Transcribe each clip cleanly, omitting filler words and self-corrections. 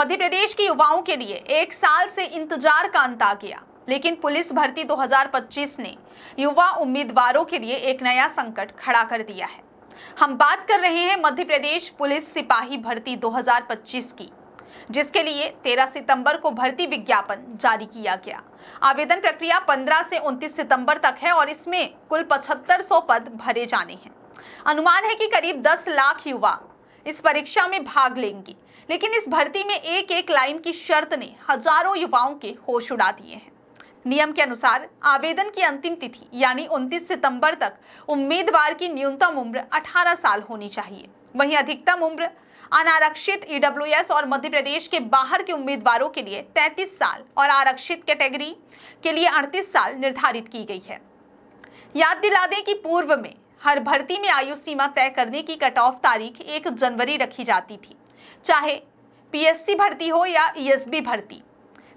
मध्य प्रदेश के युवाओं के लिए 1 साल से इंतजार का अंत आ गया, लेकिन पुलिस भर्ती 2025 ने युवा उम्मीदवारों के लिए एक नया संकट खड़ा कर दिया है। हम बात कर रहे हैं मध्य प्रदेश पुलिस सिपाही भर्ती 2025 की, जिसके लिए 13 सितंबर को भर्ती विज्ञापन जारी किया गया। आवेदन प्रक्रिया 15 से 29 सितंबर तक है और इसमें कुल 7500 पद भरे जाने हैं। अनुमान है कि करीब 10 लाख युवा इस परीक्षा में भाग लेंगे, लेकिन इस भर्ती में एक एक लाइन की शर्त ने हजारों युवाओं के होश उड़ा दिए हैं। नियम के अनुसार आवेदन की अंतिम तिथि यानी 29 सितंबर तक उम्मीदवार की न्यूनतम उम्र 18 साल होनी चाहिए। वहीं अधिकतम उम्र अनारक्षित ईडब्ल्यूएस और मध्य प्रदेश के बाहर के उम्मीदवारों के लिए 33 साल और आरक्षित कैटेगरी के लिए 38 साल निर्धारित की गई है। याद दिला दें कि पूर्व में हर भर्ती में आयु सीमा तय करने की कट ऑफ तारीख 1 जनवरी रखी जाती थी, चाहे पीएससी भर्ती हो या ईएसबी भर्ती,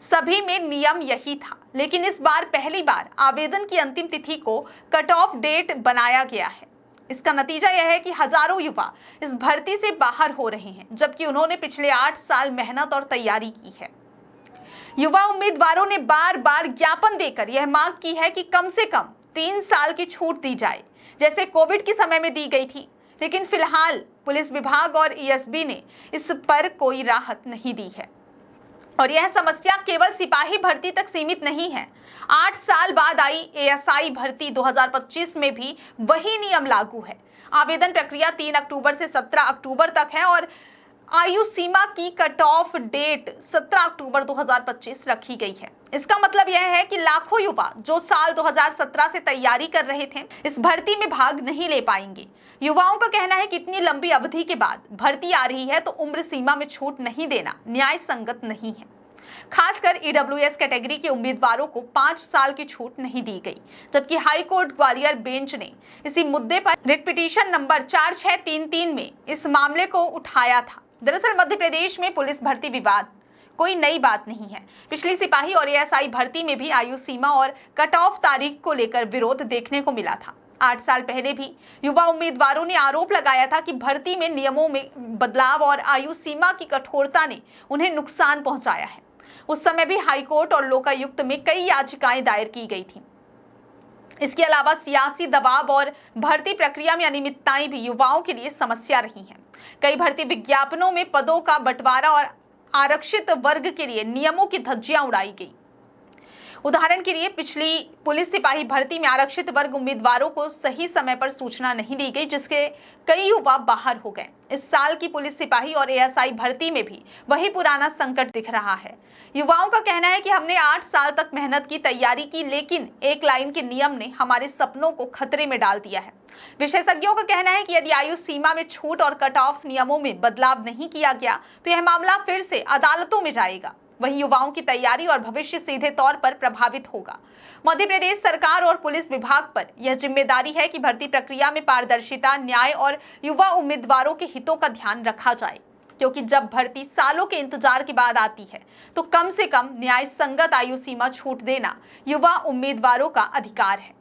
सभी में नियम यही था। लेकिन इस बार पहली बार आवेदन की अंतिम तिथि को कट ऑफ डेट बनाया गया है। इसका नतीजा यह है कि हजारों युवा इस भर्ती से बाहर हो रहे हैं, जबकि उन्होंने पिछले 8 साल मेहनत और तैयारी की है। युवा उम्मीदवारों ने बार बार ज्ञापन देकर यह मांग की है कि कम से कम 3 साल की छूट दी जाए, जैसे कोविड के समय में दी गई थी। लेकिन फिलहाल पुलिस विभाग और ईएसबी ने इस पर कोई राहत नहीं दी है। और यह समस्या केवल सिपाही भर्ती तक सीमित नहीं है। 8 साल बाद आई एएसआई भर्ती 2025 में भी वही नियम लागू है। आवेदन प्रक्रिया 3 अक्टूबर से 17 अक्टूबर तक है और आयु सीमा की कट ऑफ डेट 17 अक्टूबर 2025 रखी गई है। इसका मतलब यह है कि लाखों युवा जो साल 2017 से तैयारी कर रहे थे, इस भर्ती में भाग नहीं ले पाएंगे। युवाओं का कहना है कि इतनी लंबी अवधि के बाद भर्ती आ रही है तो उम्र सीमा में छूट नहीं देना न्याय संगत नहीं है। खासकर ईडब्ल्यूएस कैटेगरी के उम्मीदवारों को 5 साल की छूट नहीं दी गई, जबकि हाई कोर्ट ग्वालियर बेंच ने इसी मुद्दे पर रिट पिटीशन नंबर 4633 में इस मामले को उठाया था। दरअसल मध्य प्रदेश में पुलिस भर्ती विवाद कोई नई बात नहीं है। पिछली सिपाही और एएसआई भर्ती में भी आयु सीमा और कट ऑफ तारीख को लेकर विरोध देखने को मिला था। 8 साल पहले भी युवा उम्मीदवारों ने आरोप लगाया था कि भर्ती में नियमों में बदलाव और आयु सीमा की कठोरता ने उन्हें नुकसान पहुंचाया है। उस समय भी हाईकोर्ट और लोकायुक्त में कई याचिकाएं दायर की गई थी। इसके अलावा सियासी दबाव और भर्ती प्रक्रिया में अनियमितताएं भी युवाओं के लिए समस्या रही हैं। कई भर्ती विज्ञापनों में पदों का बंटवारा और आरक्षित वर्ग के लिए नियमों की धज्जियां उड़ाई गई। उदाहरण के लिए पिछली पुलिस सिपाही भर्ती में आरक्षित वर्ग उम्मीदवारों को सही समय पर सूचना नहीं दी गई, जिसके कई युवा बाहर हो गए। इस साल की पुलिस सिपाही और एएसआई भर्ती में भी वही पुराना संकट दिख रहा है। युवाओं का कहना है कि हमने 8 साल तक मेहनत की, तैयारी की, लेकिन एक लाइन के नियम ने हमारे सपनों को खतरे में डाल दिया है। विशेषज्ञों का कहना है कि यदि आयु सीमा में छूट और कट ऑफ नियमों में बदलाव नहीं किया गया तो यह मामला फिर से अदालतों में जाएगा। वहीं युवाओं की तैयारी और भविष्य सीधे तौर पर प्रभावित होगा। मध्य प्रदेश सरकार और पुलिस विभाग पर यह जिम्मेदारी है कि भर्ती प्रक्रिया में पारदर्शिता, न्याय और युवा उम्मीदवारों के हितों का ध्यान रखा जाए, क्योंकि जब भर्ती सालों के इंतजार के बाद आती है तो कम से कम न्याय संगत आयु सीमा छूट देना युवा उम्मीदवारों का अधिकार है।